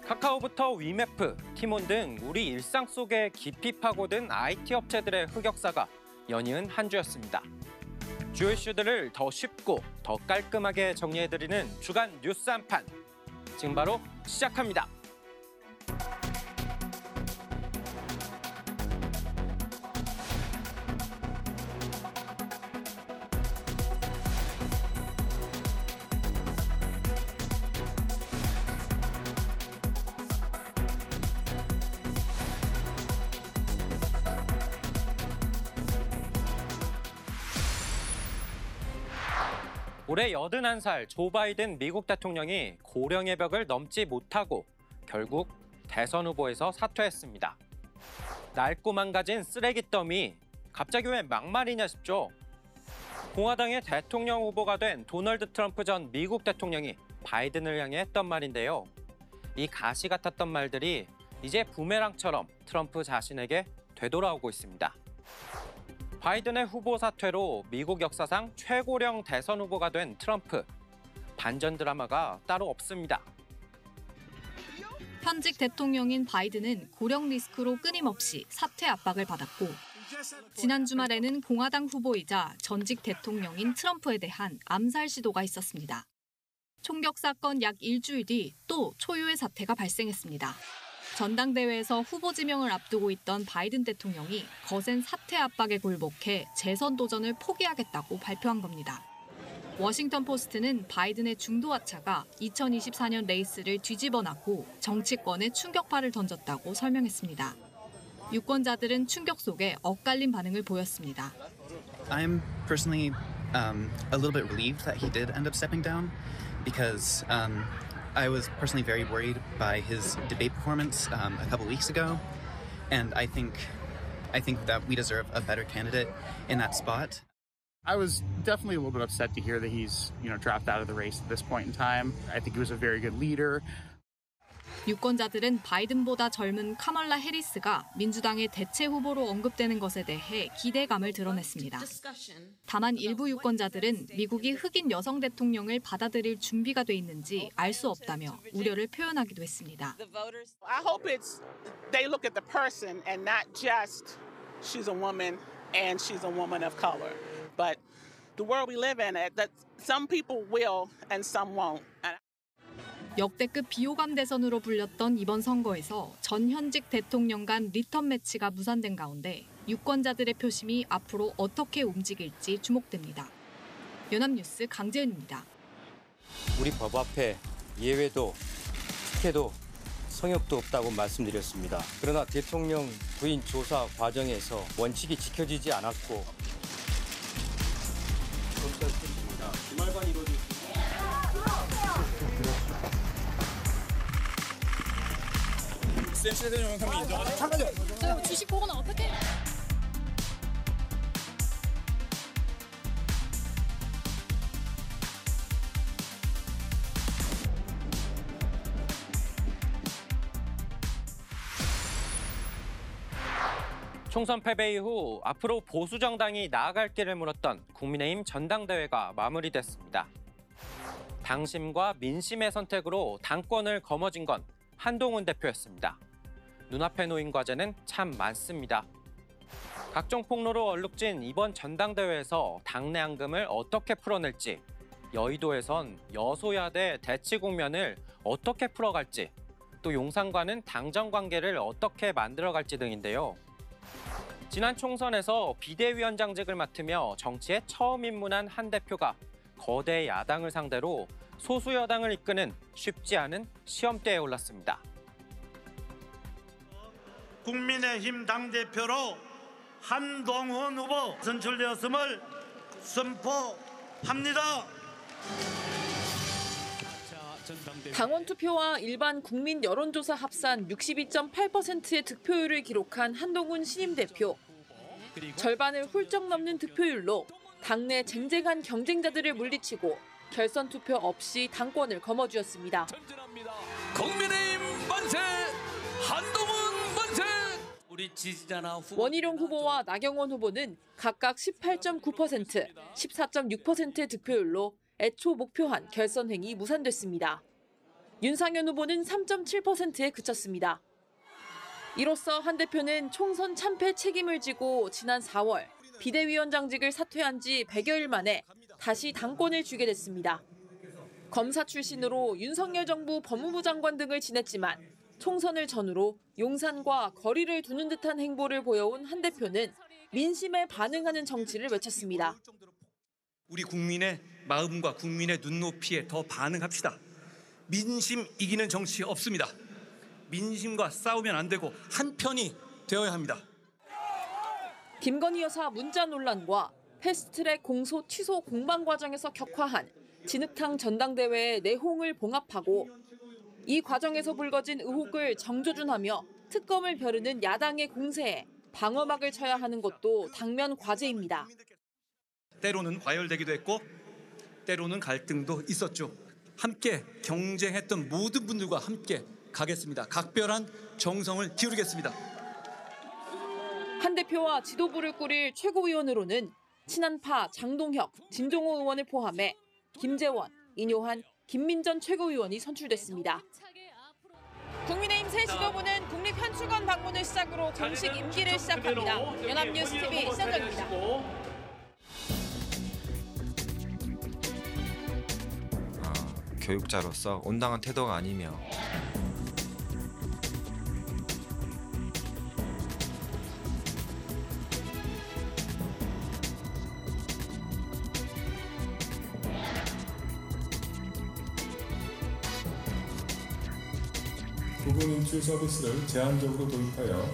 카카오부터 위메프, 티몬 등 우리 일상 속에 깊이 파고든 IT 업체들의 흑역사가 연이은 한 주였습니다. 주요 이슈들을 더 쉽고 더 깔끔하게 정리해드리는 주간 뉴스 한판. 지금 바로 시작합니다. 올해 81살 조 바이든 미국 대통령이 고령의 벽을 넘지 못하고 결국 대선 후보에서 사퇴했습니다. 낡고 망가진 쓰레기 더미, 갑자기 왜 막말이냐 싶죠? 공화당의 대통령 후보가 된 도널드 트럼프 전 미국 대통령이 바이든을 향해 했던 말인데요. 이 가시 같았던 말들이 이제 부메랑처럼 트럼프 자신에게 되돌아오고 있습니다. 바이든의 후보 사퇴로 미국 역사상 최고령 대선 후보가 된 트럼프. 반전 드라마가 따로 없습니다. 현직 대통령인 바이든은 고령 리스크로 끊임없이 사퇴 압박을 받았고 지난 주말에는 공화당 후보이자 전직 대통령인 트럼프에 대한 암살 시도가 있었습니다. 총격 사건 약 일주일 뒤 또 초유의 사태가 발생했습니다. 전당대회에서 후보 지명을 앞두고 있던 바이든 대통령이 거센 사퇴 압박에 굴복해 재선 도전을 포기하겠다고 발표한 겁니다. 워싱턴 포스트는 바이든의 중도 하차가 2024년 레이스를 뒤집어놨고 정치권에 충격파를 던졌다고 설명했습니다. 유권자들은 충격 속에 엇갈린 반응을 보였습니다. I'm personally a little bit relieved that he did end up stepping down because I was personally very worried by his debate performance a couple weeks ago, and I think that we deserve a better candidate in that spot. I was definitely a little bit upset to hear that he's, dropped out of the race at this point in time. I think he was a very good leader. 유권자들은 바이든보다 젊은 카멀라 해리스가 민주당의 대체 후보로 언급되는 것에 대해 기대감을 드러냈습니다. 다만 일부 유권자들은 미국이 흑인 여성 대통령을 받아들일 준비가 돼 있는지 알 수 없다며 우려를 표현하기도 했습니다. I hope they look at the person and not just she's a woman and she's a woman of color. But the world we live in, that some people will and some won't. 역대급 비호감 대선으로 불렸던 이번 선거에서 전 현직 대통령 간 리턴 매치가 무산된 가운데 유권자들의 표심이 앞으로 어떻게 움직일지 주목됩니다. 연합뉴스 강재은입니다. 우리 법 앞에 예외도, 특혜도, 성역도 없다고 말씀드렸습니다. 그러나 대통령 부인 조사 과정에서 원칙이 지켜지지 않았고 주말간 이루어질 수 있습니다. 센시된 영상이 인정하죠? 잠깐만요. 주식 보고는 어떻게? 총선 패배 이후 앞으로 보수 정당이 나아갈 길을 물었던 국민의힘 전당대회가 마무리됐습니다. 당심과 민심의 선택으로 당권을 거머쥔 건 한동훈 대표였습니다. 눈앞에 놓인 과제는 참 많습니다. 각종 폭로로 얼룩진 이번 전당대회에서 당내 앙금을 어떻게 풀어낼지, 여의도에선 여소야대 대치 국면을 어떻게 풀어갈지, 또 용산과는 당정 관계를 어떻게 만들어갈지 등인데요. 지난 총선에서 비대위원장직을 맡으며 정치에 처음 입문한 한 대표가 거대 야당을 상대로 소수 여당을 이끄는 쉽지 않은 시험대에 올랐습니다. 국민의힘 당대표로 한동훈 후보 선출되었음을 선포합니다. 당원 투표와 일반 국민 여론조사 합산 62.8%의 득표율을 기록한 한동훈 신임 대표. 절반을 훌쩍 넘는 득표율로 당내 쟁쟁한 경쟁자들을 물리치고 결선 투표 없이 당권을 거머쥐었습니다. 국민의힘 만세! 한동훈 만세! 우리 지지자나 원희룡 후보와 나경원 후보는 각각 18.9%, 14.6%의 득표율로 애초 목표한 결선 행이 무산됐습니다. 윤상현 후보는 3.7%에 그쳤습니다. 이로써 한 대표는 총선 참패 책임을 지고 지난 4월 비대위원장직을 사퇴한 지 100여일 만에 다시 당권을 쥐게 됐습니다. 검사 출신으로 윤석열 정부 법무부 장관 등을 지냈지만 총선을 전후로 용산과 거리를 두는 듯한 행보를 보여온 한 대표는 민심에 반응하는 정치를 외쳤습니다. 우리 국민의 마음과 국민의 눈높이에 더 반응합시다. 민심 이기는 정치 없습니다. 민심과 싸우면 안 되고 한편이 되어야 합니다. 김건희 여사 문자 논란과 패스트트랙 공소 취소 공방 과정에서 격화한 진흙탕 전당대회의 내홍을 봉합하고 이 과정에서 불거진 의혹을 정조준하며 특검을 벼르는 야당의 공세에 방어막을 쳐야 하는 것도 당면 과제입니다. 때로는 과열되기도 했고 때로는 갈등도 있었죠. 함께 경쟁했던 모든 분들과 함께 가겠습니다. 각별한 정성을 기울이겠습니다. 한 대표와 지도부를 꾸릴 최고위원으로는 친한파 장동혁, 진종호 의원을 포함해 김재원, 인효한, 김민전 최고위원이 선출됐습니다. 국민의힘 새 지도부는 국립현수관 방문을 시작으로 공식 임기를 시작합니다. 연합뉴스TV 신현정입니다. 교육자로서 온당한 태도가 아니며 부분 인출 서비스를 제한적으로 도입하여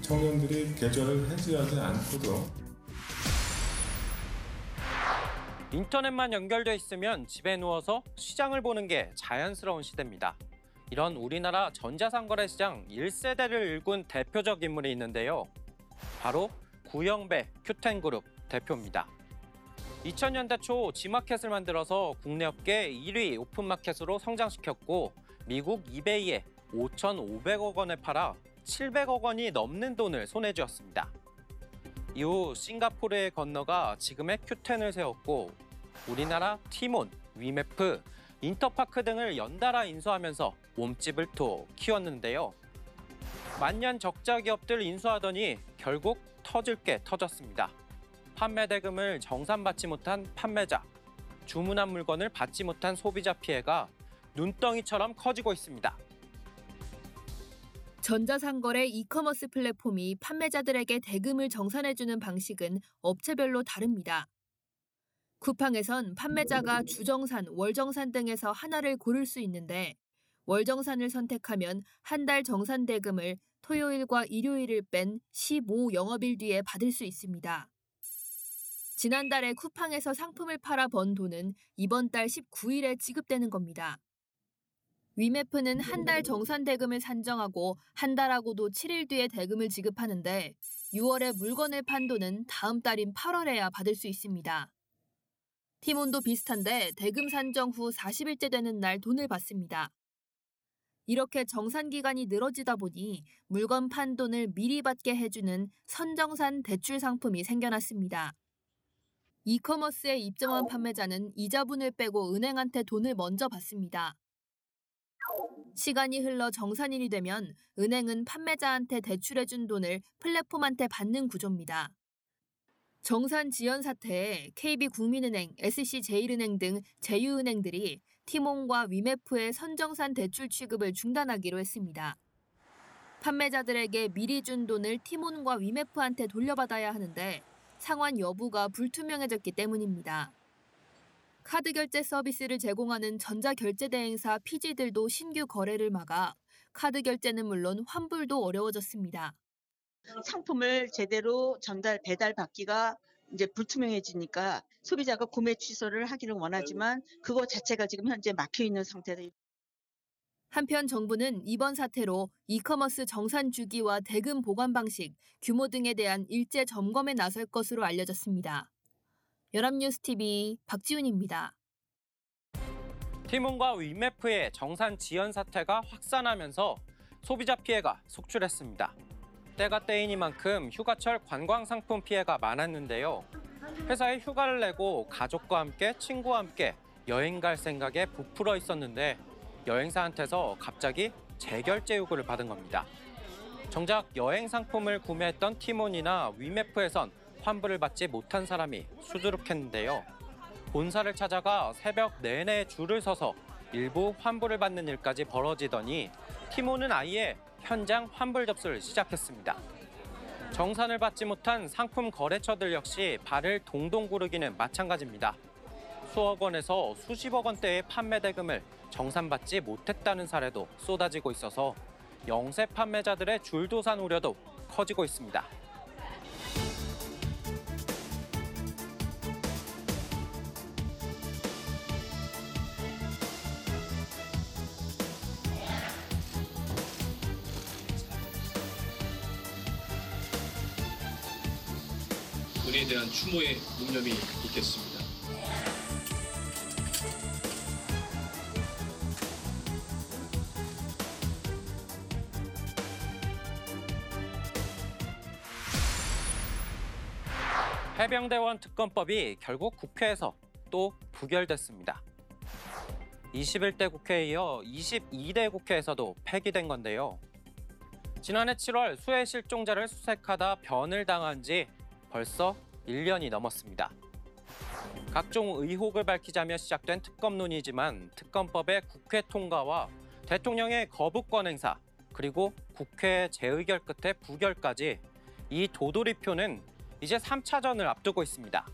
청년들이 계좌를 해지하지 않고도 인터넷만 연결돼 있으면 집에 누워서 시장을 보는 게 자연스러운 시대입니다. 이런 우리나라 전자상거래 시장 1세대를 일군 대표적 인물이 있는데요. 바로 구영배 큐텐그룹 대표입니다. 2000년대 초 지마켓을 만들어서 국내 업계 1위 오픈마켓으로 성장시켰고 미국 이베이에 5,500억 원에 팔아 700억 원이 넘는 돈을 손에 쥐었습니다. 이후 싱가포르에 건너가 지금의 큐텐을 세웠고 우리나라 티몬, 위메프, 인터파크 등을 연달아 인수하면서 몸집을 또 키웠는데요. 만년 적자 기업들 인수하더니 결국 터질 게 터졌습니다. 판매 대금을 정산받지 못한 판매자, 주문한 물건을 받지 못한 소비자 피해가 눈덩이처럼 커지고 있습니다. 전자상거래 이커머스 플랫폼이 판매자들에게 대금을 정산해주는 방식은 업체별로 다릅니다. 쿠팡에선 판매자가 주정산, 월정산 등에서 하나를 고를 수 있는데 월정산을 선택하면 한 달 정산 대금을 토요일과 일요일을 뺀 15 영업일 뒤에 받을 수 있습니다. 지난달에 쿠팡에서 상품을 팔아 번 돈은 이번 달 19일에 지급되는 겁니다. 위메프는 한 달 정산 대금을 산정하고 한 달하고도 7일 뒤에 대금을 지급하는데 6월에 물건을 판 돈은 다음 달인 8월에야 받을 수 있습니다. 티몬도 비슷한데 대금 산정 후 40일째 되는 날 돈을 받습니다. 이렇게 정산 기간이 늘어지다 보니 물건 판 돈을 미리 받게 해주는 선정산 대출 상품이 생겨났습니다. 이커머스에 입점한 판매자는 이자분을 빼고 은행한테 돈을 먼저 받습니다. 시간이 흘러 정산일이 되면 은행은 판매자한테 대출해준 돈을 플랫폼한테 받는 구조입니다. 정산 지연 사태에 KB국민은행, SC제일은행 등 제휴은행들이 티몬과 위메프의 선정산 대출 취급을 중단하기로 했습니다. 판매자들에게 미리 준 돈을 티몬과 위메프한테 돌려받아야 하는데 상환 여부가 불투명해졌기 때문입니다. 카드 결제 서비스를 제공하는 전자결제 대행사 PG들도 신규 거래를 막아 카드 결제는 물론 환불도 어려워졌습니다. 상품을 제대로 전달, 배달받기가 이제 불투명해지니까 소비자가 구매 취소를 하기를 원하지만 그거 자체가 지금 현재 막혀 있는 상태다. 한편 정부는 이번 사태로 이커머스 정산 주기와 대금 보관 방식, 규모 등에 대한 일제 점검에 나설 것으로 알려졌습니다. 연합뉴스TV 박지훈입니다. 티몬과 위메프의 정산 지연 사태가 확산하면서 소비자 피해가 속출했습니다. 때가 때이니만큼 휴가철 관광 상품 피해가 많았는데요. 회사에 휴가를 내고 가족과 함께 친구와 함께 여행 갈 생각에 부풀어 있었는데 여행사한테서 갑자기 재결제 요구를 받은 겁니다. 정작 여행 상품을 구매했던 티몬이나 위메프에선 환불을 받지 못한 사람이 수두룩했는데요. 본사를 찾아가 새벽 내내 줄을 서서 일부 환불을 받는 일까지 벌어지더니 티몬은 아예 현장 환불 접수를 시작했습니다. 정산을 받지 못한 상품 거래처들 역시 발을 동동 구르기는 마찬가지입니다. 수억 원에서 수십억 원대의 판매 대금을 정산받지 못했다는 사례도 쏟아지고 있어서 영세 판매자들의 줄도산 우려도 커지고 있습니다. 군에 대한 추모의 묵념이 있겠습니다. 해병대원 특검법이 결국 국회에서 또 부결됐습니다. 21대 국회에 이어 22대 국회에서도 폐기된 건데요. 지난해 7월 수해 실종자를 수색하다 변을 당한 지 벌써 1년이 넘었습니다. 각종 의혹을 밝히자며 시작된 특검 논의지만 특검법의 국회 통과와 대통령의 거부권 행사, 그리고 국회 재의결 끝에 부결까지 이 도돌이표는 이제 3차전을 앞두고 있습니다.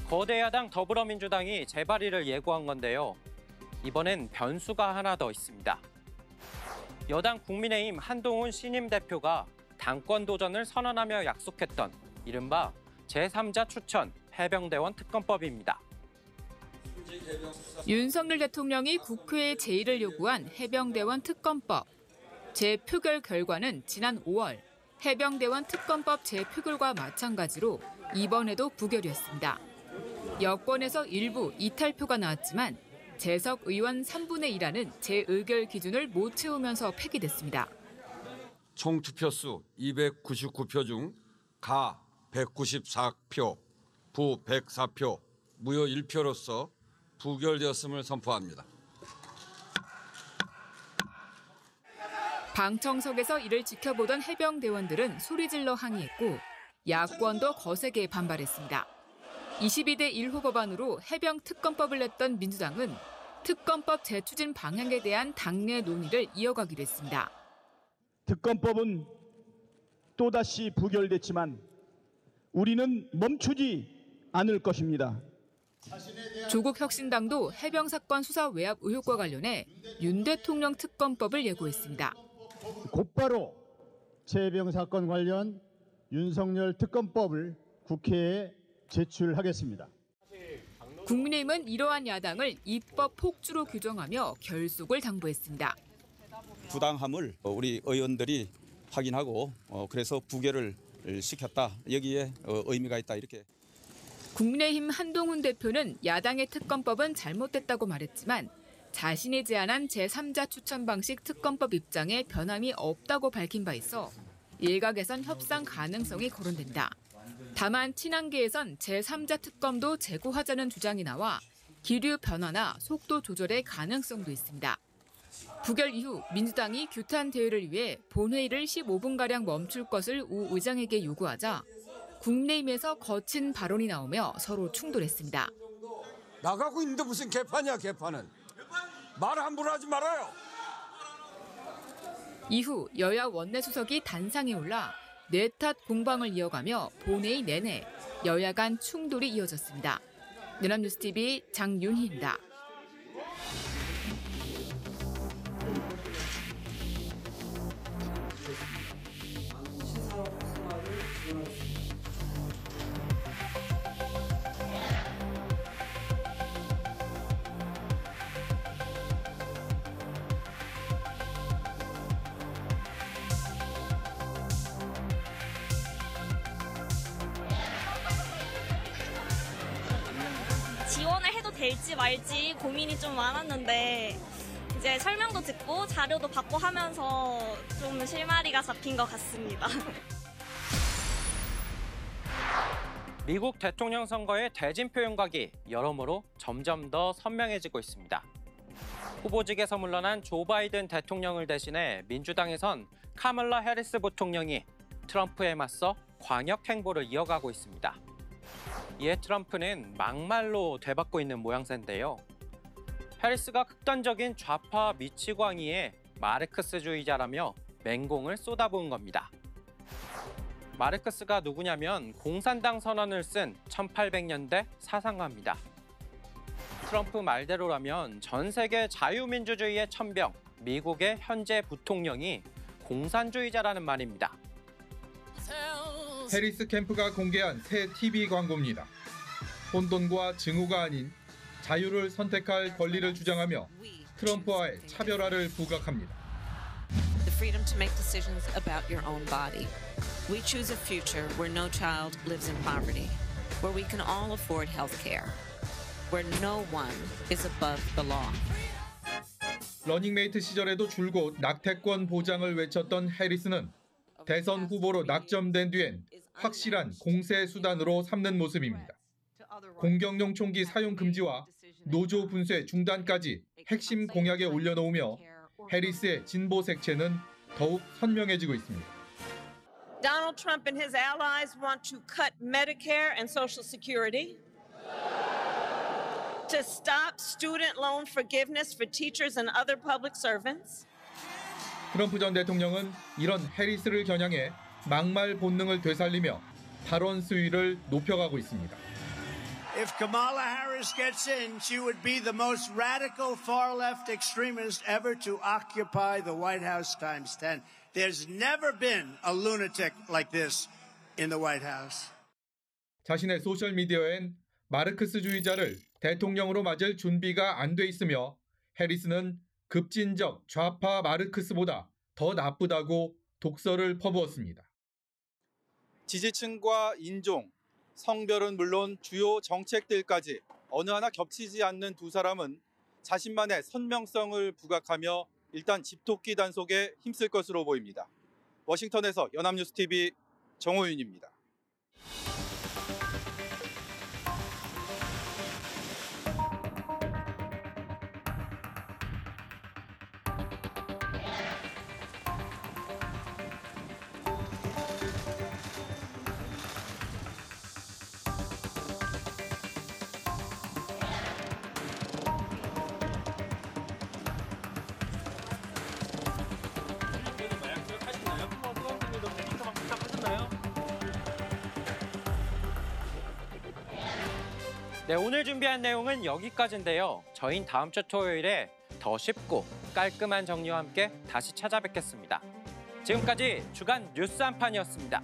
거대 야당 더불어민주당이 재발의를 예고한 건데요. 이번엔 변수가 하나 더 있습니다. 여당 국민의힘 한동훈 신임 대표가 당권 도전을 선언하며 약속했던 이른바 제3자 추천 해병대원 특검법입니다. 윤석열 대통령이 국회에 제의를 요구한 해병대원 특검법. 재표결 결과는 지난 5월 해병대원 특검법 재표결과 마찬가지로 이번에도 부결이었습니다. 여권에서 일부 이탈표가 나왔지만 재석 의원 3분의 1하는 재의결 기준을 못 채우면서 폐기됐습니다. 총 투표수 299표 중 가 194표, 부 104표, 무효 1표로서 부결되었음을 선포합니다. 방청석에서 이를 지켜보던 해병대원들은 소리질러 항의했고 야권도 거세게 반발했습니다. 22대 1호 법안으로 해병 특검법을 냈던 민주당은 특검법 재추진 방향에 대한 당내 논의를 이어가기로 했습니다. 특검법은 또다시 부결됐지만 우리는 멈추지 않을 것입니다. 조국 혁신당도 해병 사건 수사 외압 의혹과 관련해 윤 대통령 특검법을 예고했습니다. 곧바로 해병 사건 관련 윤석열 특검법을 국회에 제출하겠습니다. 국민의힘은 이러한 야당을 입법 폭주로 규정하며 결속을 당부했습니다. 부당함을 우리 의원들이 확인하고 그래서 부결을 시켰다. 여기에 의미가 있다. 이렇게. 국민의힘 한동훈 대표는 야당의 특검법은 잘못됐다고 말했지만 자신이 제안한 제3자 추천 방식 특검법 입장에 변함이 없다고 밝힌 바 있어 일각에선 협상 가능성이 거론된다. 다만 친한계에선 제3자 특검도 재고하자는 주장이 나와 기류 변화나 속도 조절의 가능성도 있습니다. 부결 이후 민주당이 규탄 대회를 위해 본회의를 15분가량 멈출 것을 우 의장에게 요구하자 국민의힘에서 거친 발언이 나오며 서로 충돌했습니다. 나가고 있는데 무슨 개판이야 개판은. 말 함부로 하지 말아요. 이후 여야 원내수석이 단상에 올라 뇌탓 공방을 이어가며 본회의 내내 여야 간 충돌이 이어졌습니다. 연합뉴스TV 장윤희입니다. 지원을 해도 될지 말지 고민이 좀 많았는데 이제 설명도 듣고 자료도 받고 하면서 좀 실마리가 잡힌 것 같습니다. 미국 대통령 선거의 대진표 윤곽이 여러모로 점점 더 선명해지고 있습니다. 후보직에서 물러난 조 바이든 대통령을 대신해 민주당에선 카멀라 해리스 부통령이 트럼프에 맞서 광역 행보를 이어가고 있습니다. 이에 트럼프는 막말로 되받고 있는 모양새인데요. 해리스가 극단적인 좌파 미치광이의 마르크스주의자라며 맹공을 쏟아부은 겁니다. 마르크스가 누구냐면 공산당 선언을 쓴 1800년대 사상가입니다. 트럼프 말대로라면 전 세계 자유민주주의의 천병, 미국의 현재 부통령이 공산주의자라는 말입니다. 해리스 캠프가 공개한 새 TV 광고입니다. 혼돈과 증오가 아닌 자유를 선택할 권리를 주장하며 트럼프와의 차별화를 부각합니다. The freedom to make decisions about your own body. We choose a future where no child lives in poverty, where we can all afford health care, where no one is above the law. 러닝메이트 시절에도 줄곧 낙태권 보장을 외쳤던 해리스는 대선 후보로 낙점된 뒤엔 확실한 공세 수단으로 삼는 모습입니다. 공격용 총기 사용 금지와 노조 분쇄 중단까지 핵심 공약에 올려놓으며 해리스의 진보 색채는 더욱 선명해지고 있습니다. Donald Trump and his allies want to cut Medicare and Social Security, to stop student loan forgiveness for teachers and other public servants. 트럼프 전 대통령은 이런 해리스를 겨냥해 막말 본능을 되살리며 발언 수위를 높여가고 있습니다. If Kamala Harris gets in, she would be the most radical far-left extremist ever to occupy the White House times 10. There's never been a lunatic like this in the White House. 자신의 소셜미디어엔 마르크스주의자를 대통령으로 맞을 준비가 안 돼 있으며 해리스는 급진적 좌파 마르크스보다 더 나쁘다고 독설을 퍼부었습니다. 지지층과 인종, 성별은 물론 주요 정책들까지 어느 하나 겹치지 않는 두 사람은 자신만의 선명성을 부각하며 일단 집토끼 단속에 힘쓸 것으로 보입니다. 워싱턴에서 연합뉴스TV 정호윤입니다. 네, 오늘 준비한 내용은 여기까지인데요. 저희는 다음 주 토요일에 더 쉽고 깔끔한 정리와 함께 다시 찾아뵙겠습니다. 지금까지 주간 뉴스 한판이었습니다.